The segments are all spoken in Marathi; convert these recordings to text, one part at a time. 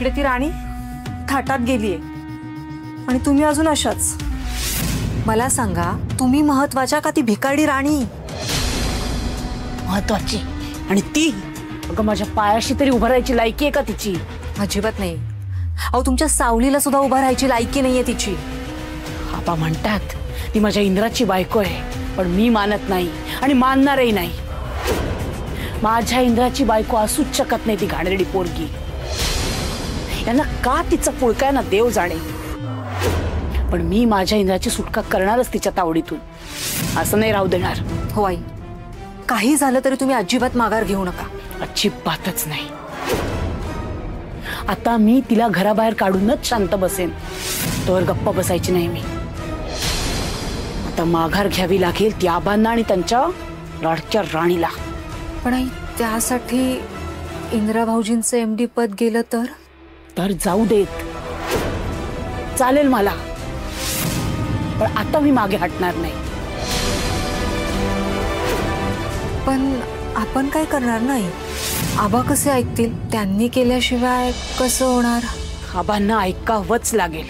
तिकडे ती राणी थाटात गेलीये आणि तुम्ही अजून अशाच. मला सांगा, तुम्ही महत्वाच्या का ती भिकारडी राणी? महत्वाची. आणि ती अगं माझ्या पायाशी तरी उभं राहायची लायकी आहे का तिची? अजिबात नाही. अहो, तुमच्या सावलीला सुद्धा उभं राहायची लायकी नाहीये तिची. आबा म्हणतात ती माझ्या इंद्राची बायको आहे, पण मी मानत नाही आणि मानणारही नाही. माझ्या इंद्राची बायको असूच शकत नाही ती घाणेरडी पोरगी. यांना का तिचा पुळका ना देव जाणे, पण मी माझ्या इंद्राची सुटका करणारच तिच्या तावडीतून. असं नाही राहू देणार. हो आई, काही झालं तरी तुम्ही अजिबात माघार घेऊ नका. अजिबातच नाही. आता मी तिला घराबाहेर काढूनच शांत बसेन, तोवर गप्प बसायची नाही मी. आता माघार घ्यावी लागेल त्या आबांना आणि त्यांच्या लाडक्या राणीला. पण आई, त्यासाठी इंदिरा भाऊजींचं एमडी पद गेलं तर जाऊ देत, चालेल मला, पण आता मी मागे हटणार नाही. पण आपण काय करणार नाही? आबा कसे ऐकतील? त्यांनी केल्याशिवाय कसं होणार? आबांना ऐकावंच लागेल.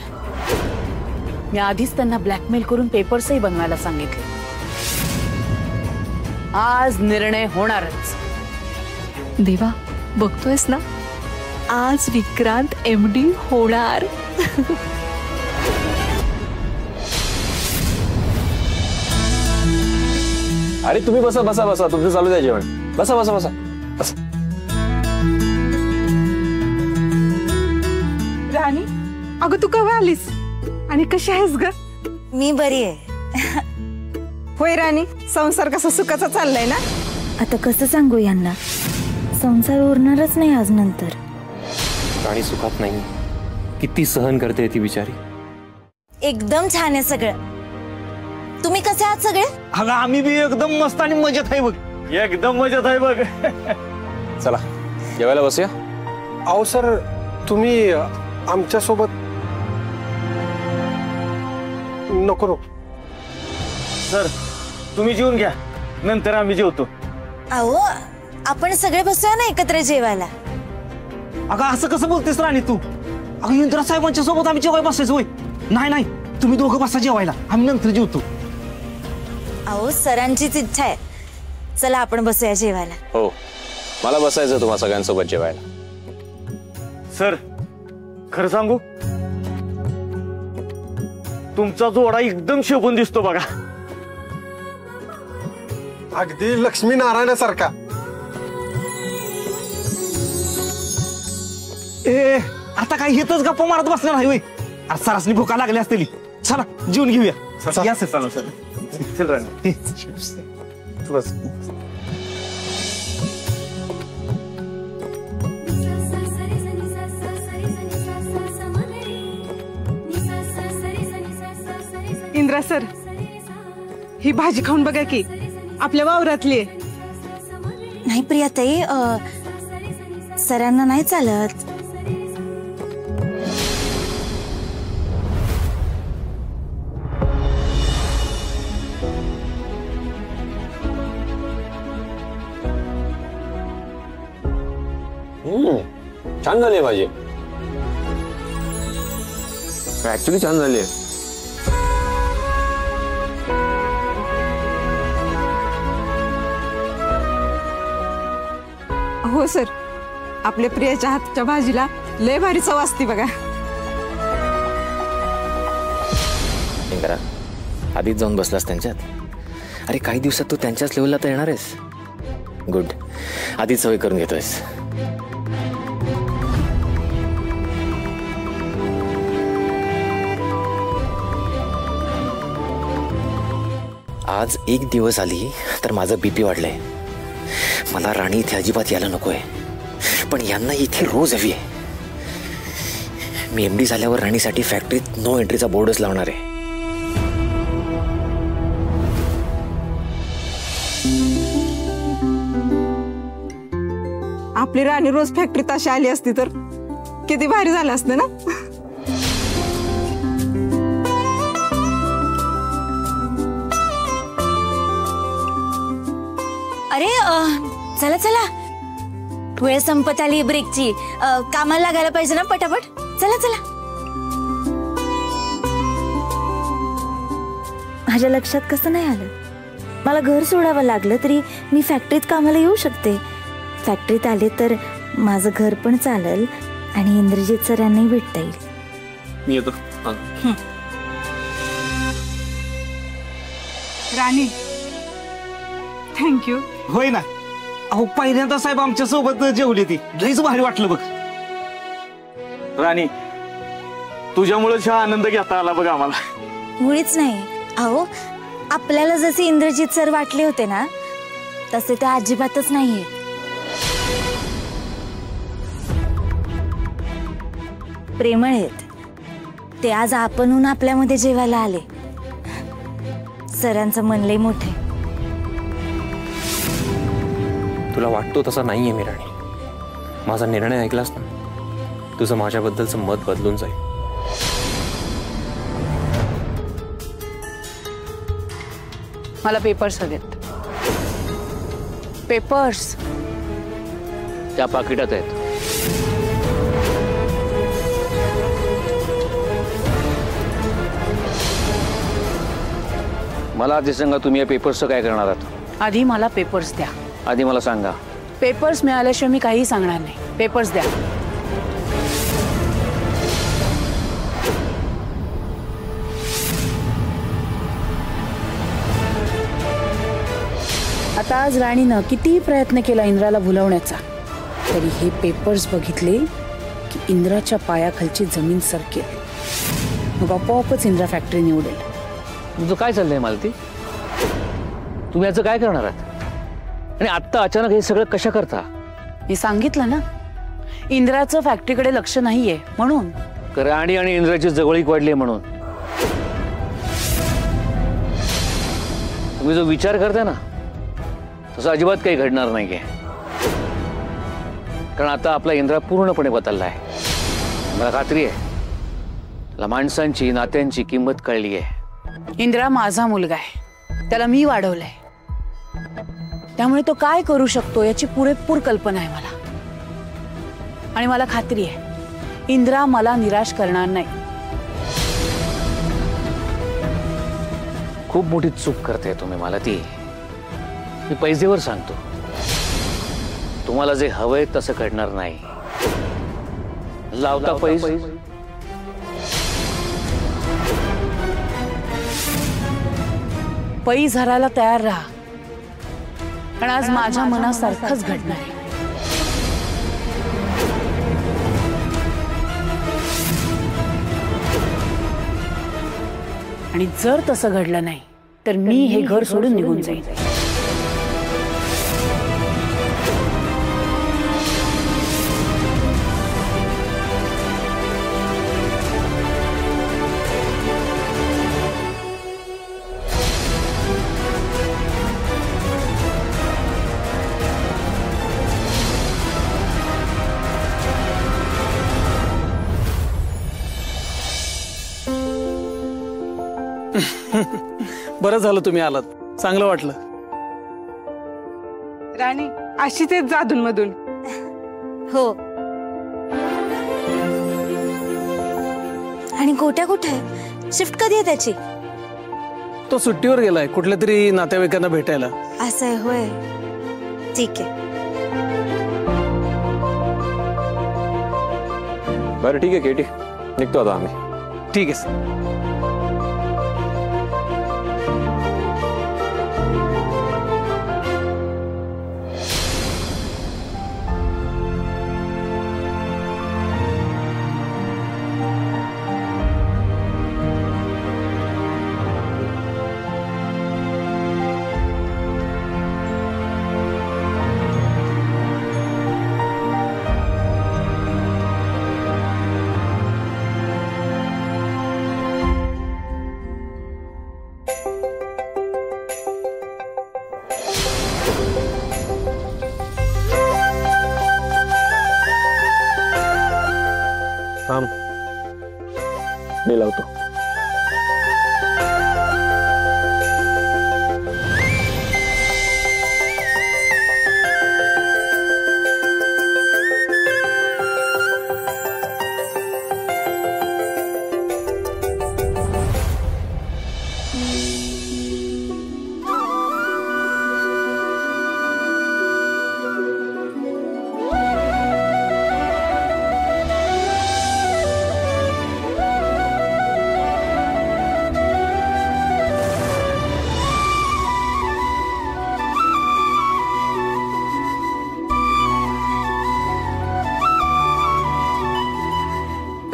मी आधीच त्यांना ब्लॅकमेल करून पेपर्सही बनवायला सांगितले. आज निर्णय होणारच. देवा, बघतोयस ना, आज विक्रांत एमडी होणार. अरे तुम्ही बसा बसा बसा, तुमचं चालू द्या जेवण. बसा बसा बसा बसा. राणी, अगं तू केव्हा आलीस आणि कशी आहेस ग? मी बरी आहे. होय राणी, संसार कसा सुखाचा चाललाय ना? आता कसं सांगू यांना, संसार उरणारच नाही आज नंतर. राणी सुखात नाही, किती सहन करते ती बिचारी. एकदम छान आहे सगळं. तुम्ही कसे आहात सगळे? अगं आम्ही बी एकदम मस्त आणि मजेत आहे बघ. एकदम मजेत आहे बघ. चला जेवायला बसूया. अहो सर, तुम्ही आमच्या सोबत नको नको. सर तुम्ही जेवून घ्या, नंतर आम्ही जेवतो. अहो, आपण सगळे बसूया ना एकत्र जेवायला. अगं असं कसं बोलतेस राणी तू? अगं इंदिरा साहेबांच्या सोबत आम्ही जेवायला बसायचो होय? नाही नाही, तुम्ही दोघं बसा जेवायला, आम्ही नंतर जेवतो. अहो, सरांचीच इच्छा आहे. चला आपण बसूया जेवायला. हो, मला बसायचं तुम्हा सगळ्यांसोबत जेवायला. सर खरं सांगू, तुमचा जोडा एकदम शोभून दिसतो बघा. अगदी लक्ष्मी नारायणासारखा. ए आता काय हेतच गप्पा मारत बसणार नाही होय? आज सरासनी भुका लागली असतील. चला जेवून घेऊया. या सर, चला सर. चल राणी बस. इंद्रा सर, ही भाजी खाऊन बघा की, आपल्या वावरातली आहे. नाही प्रियाताई, सरांना नाही चालत. छान झाली भाजी. ऍक्च्युली छान झाली आहे. हो सर, आपल्या प्रियाच्या हातच्या भाजीला लय भारी चव असते बघा. इंदिरा, आधीच जाऊन बसलास त्यांच्यात. अरे काही दिवसात तू त्यांच्याच लेवलला तर येणार आहेस. गुड, आधीच सवय करून घेतोयस. आज एक दिवस आली तर माझं बीपी वाढलंय. मला राणी इथे अजिबात यायला नकोय, पण यांना इथे रोज हवी आहे. मी एमडी झाल्यावर राणीसाठी फॅक्टरीत नो एंट्रीचा बोर्डच लावणार आहे. आपली राणी रोज फॅक्टरीत अशी आली असती तर किती भारी झालं असतं ना. अरे चला चला, वेळ संपत आली ब्रेकची. कामाला लागायला पाहिजे ना पटापट. चला चला. माझ्या लक्षात कसं नाही आलं? मला घर सोडावं लागलं तरी मी फॅक्टरीत कामाला येऊ शकते. फॅक्टरीत आले तर माझं घर पण चालेल आणि इंद्रजित सरांनाही भेटता येईल. मी येतो. राणी थँक्यू. होय ना. अहो पहिल्यांदा साहेब आमच्या सोबत जेवली ती, लईच भारी वाटलं बघ. राणी तुझ्यामुळे हा आनंद घेता आला बघ आम्हाला. मुळीच नाही. अहो आपल्याला जसे इंद्रजित सर वाटले होते ना तसे ते अजिबातच नाहीये. प्रेमळ आहेत ते. आज आपणहून आपल्यामध्ये जेवायला आले. सरांचं मन लई मोठे. तुला वाटतो तसा नाहीये मी राणी. माझा निर्णय ऐकलास ना, तुझं माझ्याबद्दलचं मत बदलून जाईल. मला पेपर्स हवेत. पेपर्स त्या पाकिटात आहेत. मला आधी सांगा तुम्ही या पेपर्सचं काय करणार आहात? आधी मला पेपर्स द्या. आधी मला सांगा. पेपर्स मिळाल्याशिवाय मी काही सांगणार नाही. पेपर्स द्या. आता आज राणीनं कितीही प्रयत्न केला इंद्राला भुलवण्याचा, तरी हे पेपर्स बघितले की इंद्राच्या पायाखालची जमीन सरकेल. मग आपोआपच इंद्रा फॅक्टरी निवडेल. तुमचं काय चाललंय मालती? तुम्ही याचं काय करणार आहात? आणि आत्ता अचानक हे सगळं कशा करता? मी सांगितलं ना, इंद्राचं फॅक्टरीकडे लक्ष नाहीये म्हणून. राणी आणि इंद्राची जवळीक वाढली म्हणून. तुम्ही जो विचार करता ना तसं अजिबात काही घडणार नाहीये. कारण आता आपला इंद्रा पूर्णपणे बदलला आहे. मला खात्री आहे त्याला माणसांची नात्यांची किंमत कळली आहे. इंद्रा माझा मुलगा आहे. त्याला मी वाढवलंय. त्यामुळे तो काय करू शकतो याची पुरेपूर कल्पना आहे मला. आणि मला खात्री आहे इंद्रा मला निराश करणार नाही. खूप मोठी चूक करते तुम्ही मला ती. मी पैजेवर सांगतो, तुम्हाला जे हवंय तसं घडणार नाही. लावता पैसे पैज हरायला तयार राहा. पण आज माझ्या मनासारखंच घडणार आहे. आणि जर तसं घडलं नाही तर मी हे घर सोडून निघून जाईल. बरं झालं तुम्ही आलात. चांगलं वाटलं. राणी अशीच आहेत जाधून मधून. हो. आणि गोट्या कुठे आहे? शिफ्ट कधी आहे त्याची? तो सुट्टीवर गेलाय कुठल्या तरी नातेवाईकांना भेटायला. असं आहे होय. ठीक आहे. बरं ठीक आहे केटी, निघतो आता आम्ही. ठीक आहे सर. मी लावतो.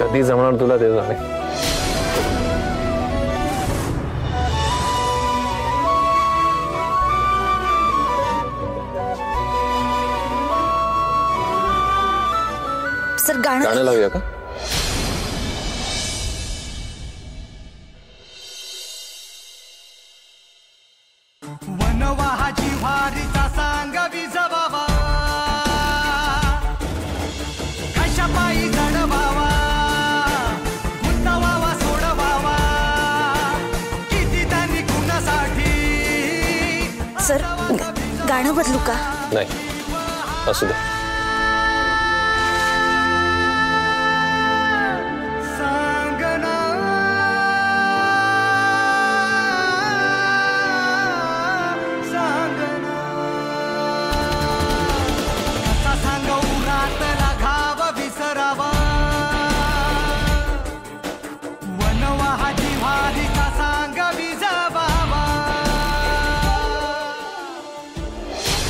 कधी जमणार तुला ते जाणे. सर गाणं गाणं लावूया का? वनवाहाची वारीचा सांग विजवावा, कशा पायी जडवावा, गुंतवावा सोडवावा, किती त्यांनी कुणासाठी. सर गाणं बदलू का? नाही, असू दे.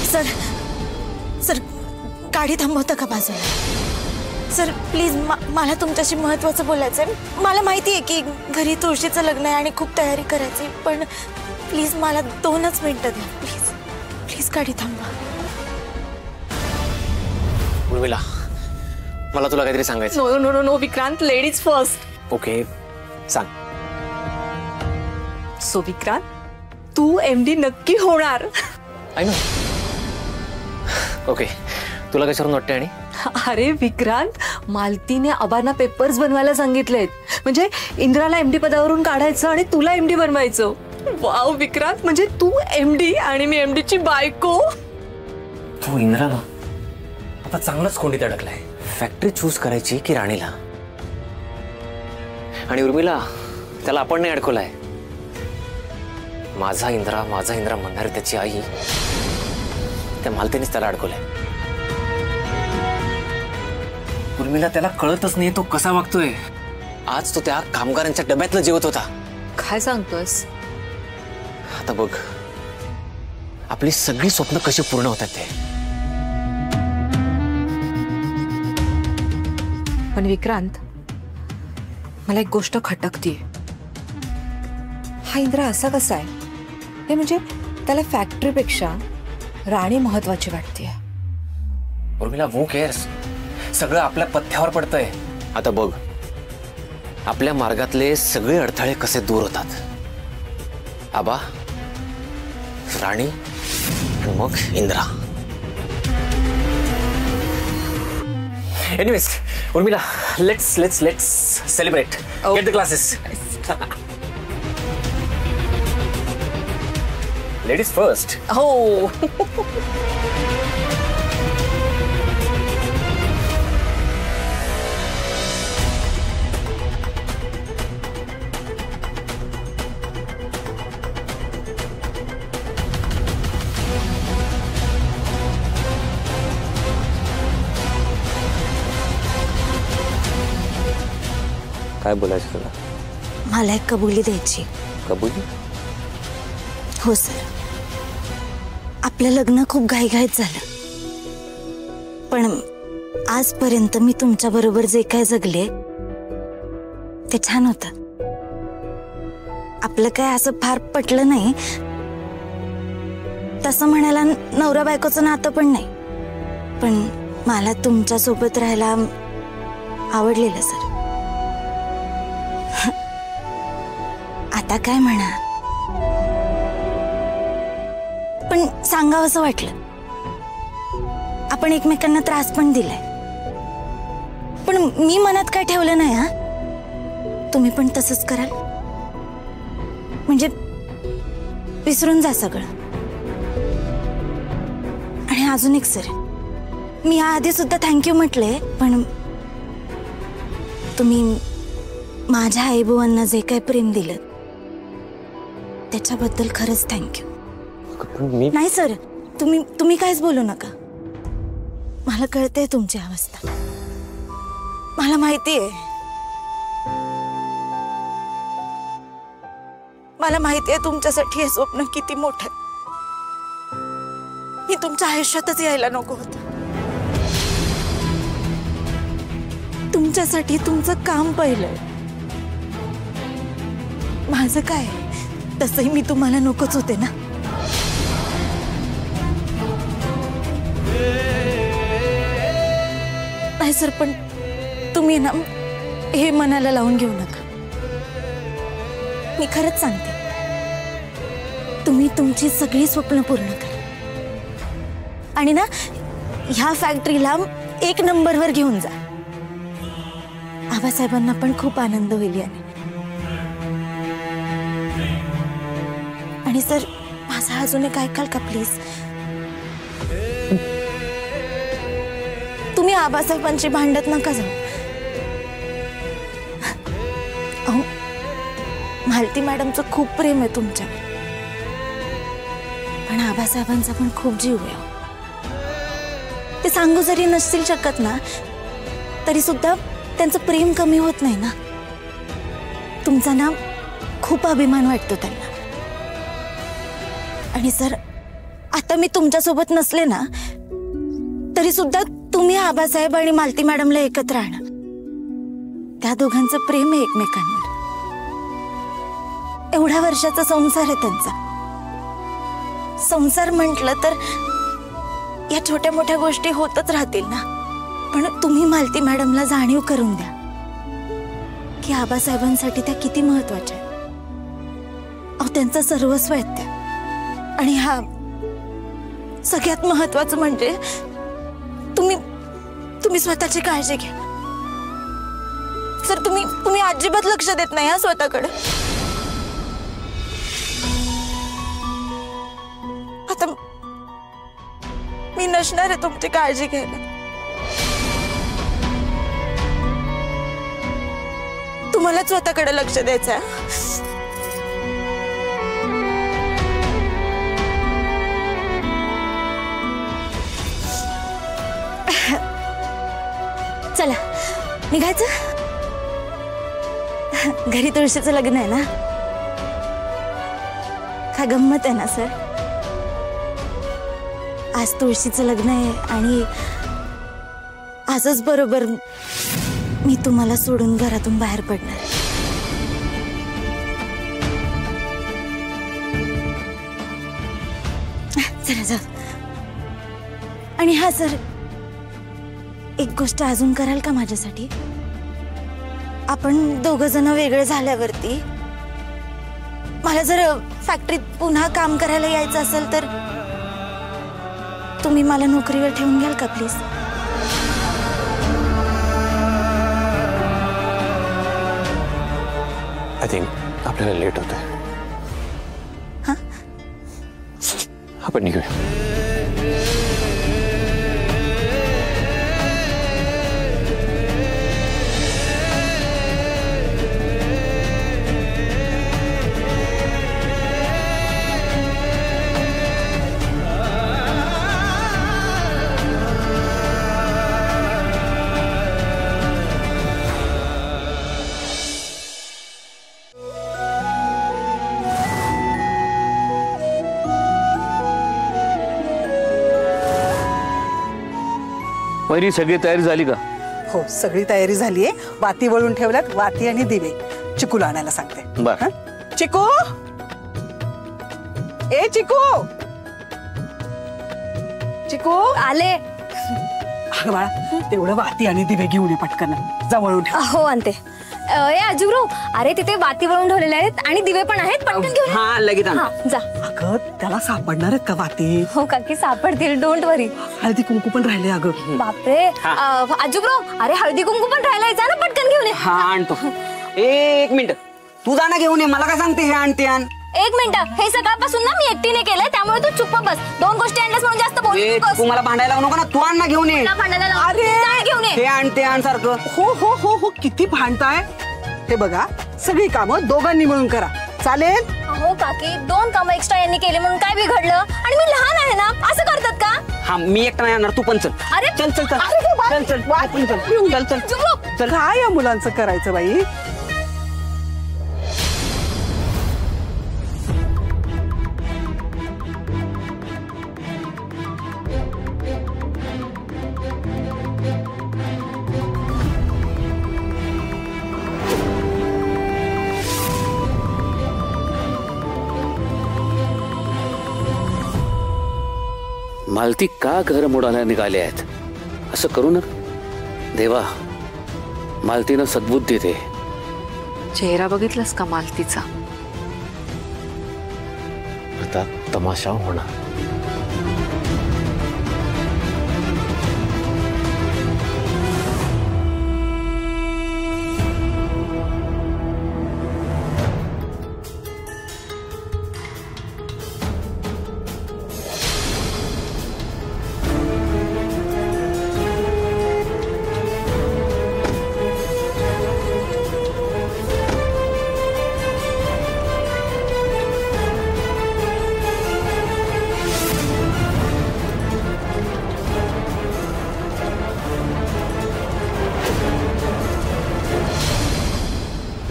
सर सर गाडी थांबवता का बाजूला? सर प्लीज मला तुमच्याशी महत्वाचं बोलायचं आहे. मला माहिती आहे की घरी तुळशीचं लग्न आहे आणि खूप तयारी करायची, पण प्लीज मला 2च मिनिटं द्या. प्लीज प्लीज गाडी थांबवा. उर्मिला, मला तुला काहीतरी सांगायचं. No no no no Vikrant, ladies first. Okay सांग. सो विक्रांत, तू MD नक्की होणार. I know. ओके, तुला कशावरून वाटते? आणि अरे विक्रांत, मालतीने आबांना पेपर्स बनवायला सांगितलेत. म्हणजे इंद्राला MD पदावरून काढायचं आणि तुला MD बनवायचं. वाव विक्रांत, म्हणजे तू MD आणि मी MD ची बायको. तो इंद्रा ना आता चांगलाच कोंडीत अडकलाय. फॅक्टरी चूज करायची की राणीला? आणि उर्मिला, त्याला आपण नाही अडकवलाय. माझा इंद्रा म्हणणारी त्याची आई, त्या मालतीनेच त्याला अडकवलंय. उर्मिला, त्याला कळतच नाही तो कसा वागतोय. आज तो त्या कामगारांच्या डब्यातलं जेवत होता. काय सांगतोस? आता बघ, आपली सगळी स्वप्न कशी पूर्ण होतात ते. पण विक्रांत, मला एक गोष्ट खटकतीये. हा इंद्रा असा कसा आहे? हे म्हणजे त्याला फॅक्टरीपेक्षा राणी महत्वाची वाटते. उर्मिला, वो केअर्स, सगळं आपल्या पथ्यावर पडतंय. आता बघ, आपल्या मार्गातले सगळे अडथळे कसे दूर होतात. आबा, राणी आणि मग Indra. Anyways Urmila, let's celebrate. Get the classes. Ladies first. हो. काय बोलायचं तुला? मला एक कबुली द्यायची. कबुली? हो सर. आपलं लग्न खूप घाईघाईत झालं, पण आजपर्यंत मी तुमच्या बरोबर जे काय जगले ते छान होतं. आपलं काय असं फार पटलं नाही, तसं म्हणायला नवरा बायकोचं नातं पण नाही, पण मला तुमच्या सोबत राहायला आवडलेलं सर. आता काय म्हणा, पण सांगावं असं वाटलं. आपण एकमेकांना त्रास पण दिलाय, पण मी मनात काय ठेवलं नाही. हा, तुम्ही पण तसंच कराल म्हणजे विसरून जा सगळं. आणि अजून एक सर, मी आधी सुद्धा थँक्यू म्हटले, पण तुम्ही माझ्या आईबाबांना जे काही प्रेम दिलं त्याच्याबद्दल खरंच थँक्यू. नाही सर, तुम्ही काहीच बोलू नका. मला कळते तुमची अवस्था, मला माहितीये. मला माहितीये तुमच्यासाठी हे स्वप्न किती मोठं आहे. मी तुमच्या आयुष्यातच यायला नको होतं. तुमच्यासाठी तुमचं काम पहिलं. माझं काय, तसंही मी तुम्हाला नकोच होते ना. नाही सर, पण तुम्ही ना हे मनाला लावून घेऊ नका. मी खरंच सांगते, तुम्ही तुमची सगळी स्वप्न पूर्ण करा आणि ना ह्या फॅक्टरीला 1 नंबरवर घेऊन जा. आबासाहेबांना पण खूप आनंद होईल याने. आणि सर, माझा अजून एक ऐकाल का प्लीज? तुम्ही आबासाहेबांची भांडत नका जाऊ. अहो, मालती मॅडमचं खूप प्रेम आहे तुमच्यावर, पण आबासाहेबांचा पण खूप जीव आहे. ते सांगू जरी नसतील शकत ना, तरी सुद्धा त्यांचं प्रेम कमी होत नाही ना. तुमचा ना खूप अभिमान वाटतो त्यांना. आणि सर, आता मी तुमच्यासोबत नसले ना, तरी सुद्धा तुम्ही आबासाहेब आणि मालती मॅडमला एकत्र आणा. त्या दोघांचं प्रेम आहे एकमेकांवर. एवढ्या वर्षाचा संसार आहे त्यांचा. संसार म्हटलं तर या छोट्या मोठ्या गोष्टी होतच राहतील ना, पण तुम्ही मालती मॅडमला जाणीव करून द्या की आबासाहेबांसाठी त्या किती महत्वाच्या आहेत. अहो, त्यांचं सर्वस्व आहेत त्या. आणि हा सगळ्यात महत्वाचं म्हणजे तुम्ही स्वतःची काळजी घ्या. सर, तुम्ही अजिबात लक्ष देत नाही हा स्वतःकडे. आता मी नसणार आहे तुमची काळजी घ्यायला. तुम्हाला स्वतःकडे लक्ष द्यायचं आहे. चला निघायचं. घरी तुळशीचं लग्न आहे ना. काय गंमत आहे ना सर. आज तुळशीचं लग्न आहे आणि आजच बरोबर मी तुम्हाला सोडून घरातून बाहेर पडणार. चला जाऊ. आणि हा सर, एक गोष्ट अजून कराल का माझ्यासाठी? आपण दोघं जण वेगळे झाल्यावरती मला जर फॅक्टरीत पुन्हा काम करायला यायचं असेल तर तुम्ही मला नोकरीवर ठेवून घ्याल का प्लीज? आय थिंक आपल्याला लेट होतंय. हा, आपण निघूया. वैरी, सगळी तयारी झाली का? हो, सगळी तयारी झालीये. वाती वळून ठेवल्यात. वाती आणि दिवे. चिकूला आणायला सांगते. बर. चिकू, ए चिकू, चिकू आले. अगं बाळा, तेवढं वाती आणि दिवे घेऊन ये पटकन. जा वळून ठेव. हो आणते. ए अजूबराव, अरे तिथे वाती वळून ठेवलेले आहेत आणि दिवे पण आहेत. पटकन घेऊन. हा, लगेच आण. जा. अगं, त्याला सापडणार आहेत का वाती? हो काकी, सापडतील. डोंट वरी. हळदी कुंकू पण राहिले. अगं बापरे. अजूबराव, अरे हळदी कुंकू पण राहिलाय. जा ना पटकन घेऊन ये. हा, आणतो. एक मिनिट, तू जा ना घेऊन ये. मला काय सांगते हे आणते आण. एक मिनिट, हे सकाळपासून ना मी एकटीने केलंय, त्यामुळे तू चुप्प बस. 2 गोष्टी आणल्यास म्हणून जास्त बोलू नकोस. तू मला भांडायला लावू नको ना. तू आण ना घेऊन ये. अरे घेऊन ये. हे आणते आण सारखं. हो हो हो हो, किती भांडताय. हे बघा, सगळी कामं दोघांनी मिळून करा. चालेल? हो काकी, 2 कामं एक्स्ट्रा यांनी केली म्हणून काय बिघडलं? आणि मी लहान आहे ना, असं करतात का? हा, मी एकटा नाही येणार. तू पण चल. अरे चल चल चल चल चल चल चल चल. काय या मुलांचं करायचं बाई? मालती का घर मोडायला निघाले आहेत असं करू नका देवा. मालतीनं सद्बुद्धी दे. चेहरा बघितलास का मालतीचा? आता तमाशा होणार.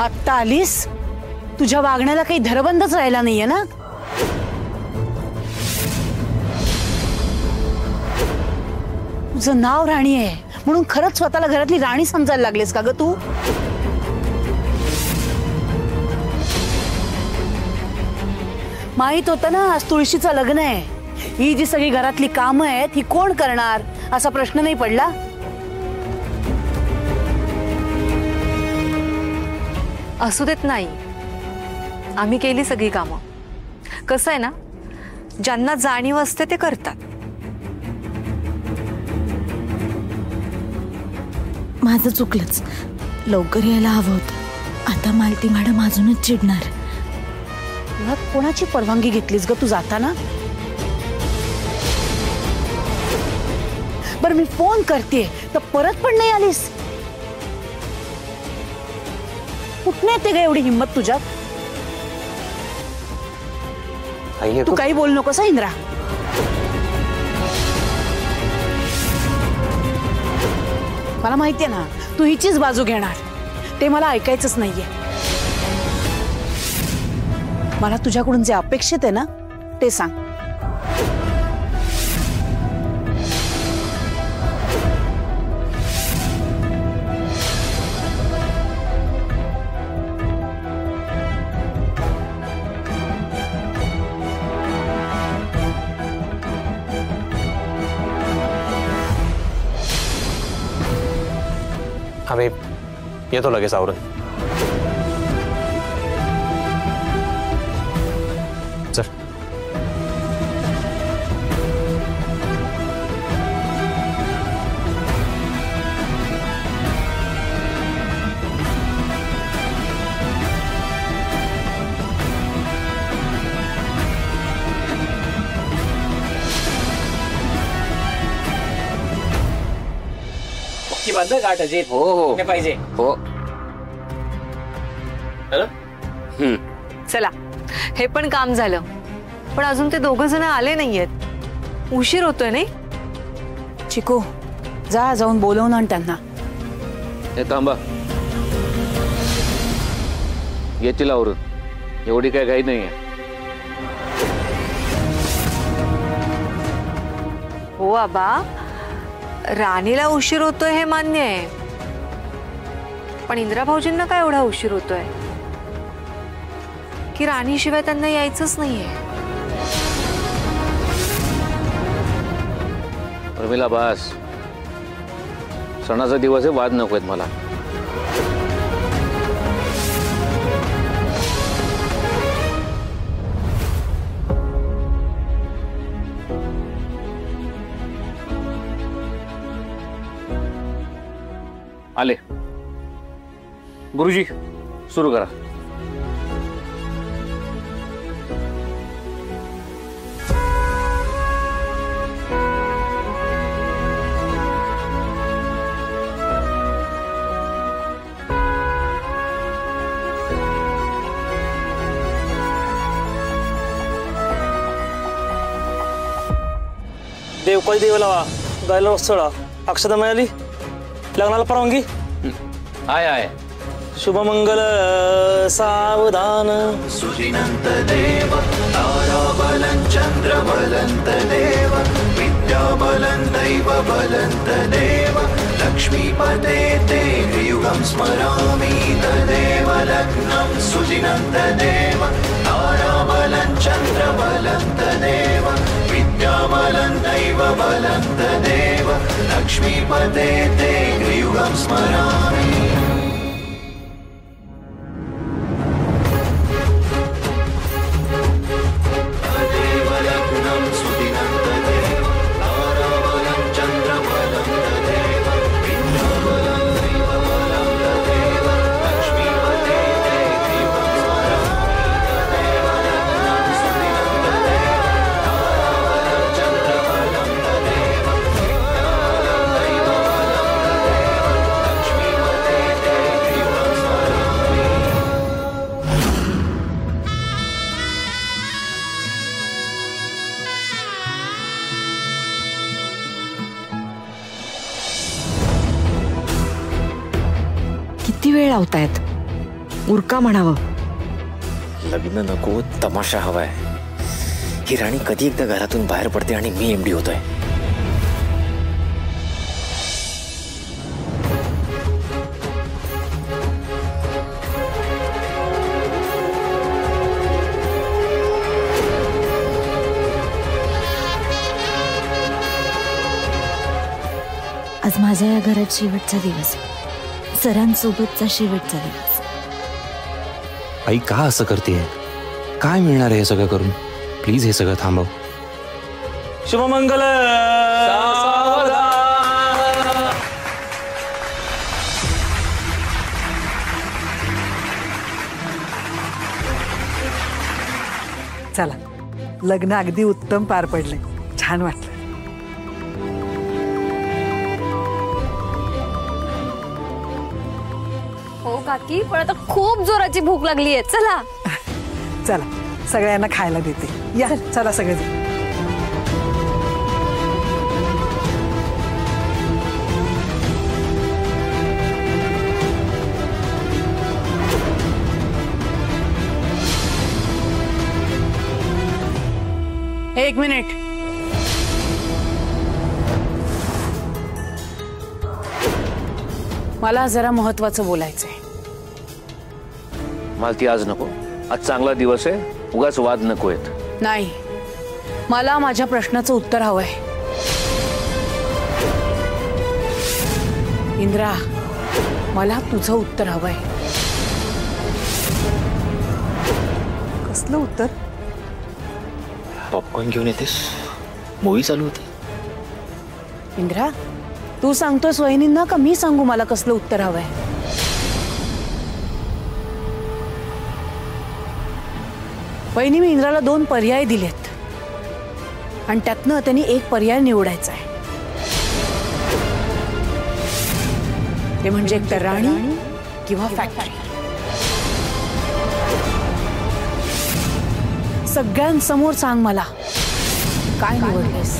आत्ता आलीस? तुझ्या वागण्याला काही धरबंधच राहिला नाहीये ना? तुझं नाव राणी आहे म्हणून खरंच स्वतःला घरातली राणी समजायला लागलीस का ग तू? माहित होतं ना आज तुळशीचं लग्न आहे. ही जी सगळी घरातली कामं आहेत ही कोण करणार असा प्रश्न नाही पडला? असू देत नाही, आम्ही केली सगळी कामं. कसं आहे ना, ज्यांना जाणीव असते ते करतात. माझं चुकलंच, लवकर यायला हवं होतं. आता मालती मॅडम अजूनच चिडणार. मग कोणाची परवानगी घेतलीस ग तू जाताना? बरं मी फोन करते तर परत पण नाही आलीस. कुठे येते ग एवढी हिंमत तुझ्यात? तू काही बोल नकोस इंद्रा. मला माहितीये ना तू हिचीच बाजू घेणार. ते मला ऐकायचंच नाहीये. मला तुझ्याकडून जे अपेक्षित आहे ना ते सांग. आम्ही येतो लगेच आवरून. चल. गाठ अजित. हो हो पाहिजे. हो चला, हे पण काम झालं. पण अजून ते दोघं जण आले नाहीयेत. उशीर होतोय नाही? चिकू जा, जाऊन बोलवून आण त्यांना. हे थांबा, येतील आवरून. एवढी काय घाई नाहीये. हो आबा, राणीला उशीर होतोय हे मान्य आहे, पण इंदिरा भाऊजींना काय एवढा उशीर होतोय की राणीशिवाय त्यांना यायचंच नाहीये? उर्मिला बास, सणाचा दिवस आहे, वाद नकोत मला. आले. गुरुजी सुरू करा. देवकाळी देव लावा, गायला रस्तळा. अक्षता मिळाली, लग्नाला परवानगी आहे आहे. शुभमंगल सावधान. सुजिनंत देव ताराबलं चंद्रबलंत देव विद्याबलं दैवबलंत देव लक्ष्मीपते ते युगं स्मरामि तदेव लग्नं सुजिनंत देव ताराबलं चंद्रबलंत देव विद्याबलं दैव बलन्त देव लक्ष्मीपते ते ग्रीवं स्मरामि किती वेळ लावतायत उरका म्हणावं. लग्न नको तमाशा हवाय. ही राणी कधी एकदा घरातून बाहेर पडते आणि मी एमडी होतोय. आज माझ्या या घरात शेवटचा दिवस आहे. सरांसोबतचा शेवटचा दिवस. आई का असं करतेय? काय मिळणार आहे हे सगळं करून? प्लीज हे सगळं थांबव. शुभमंगल. चला, लग्न अगदी उत्तम पार पडले. छान वाटलं. हो काकी, पण आता खूप जोराची भूक लागली आहे. चला चला, सगळ्यांना खायला देते. या चला सगळेजण. एक मिनिट. मला जरा महत्वाचं बोलायचंय. मालती आज नको. आज चांगला दिवस आहे. उगाच वाद नको आहेत. नाही, मला माझ्या प्रश्नाचं उत्तर हवंय. इंद्रा, मला तुझं उत्तर हवंय. कसलं उत्तर? पॉपकॉर्न घेऊन येतेस? मूवी चालू होती. इंद्रा, तू सांगतोस वहिनींना का मी सांगू मला कसलं उत्तर हवंय? वहिनी, मी इंद्राला 2 पर्याय दिलेत आणि त्यातनं त्यांनी एक पर्याय निवडायचा आहे. ते म्हणजे एकतर राणी किंवा फॅक्टरी. सगळ्यांसमोर सांग मला काय निवडलेस.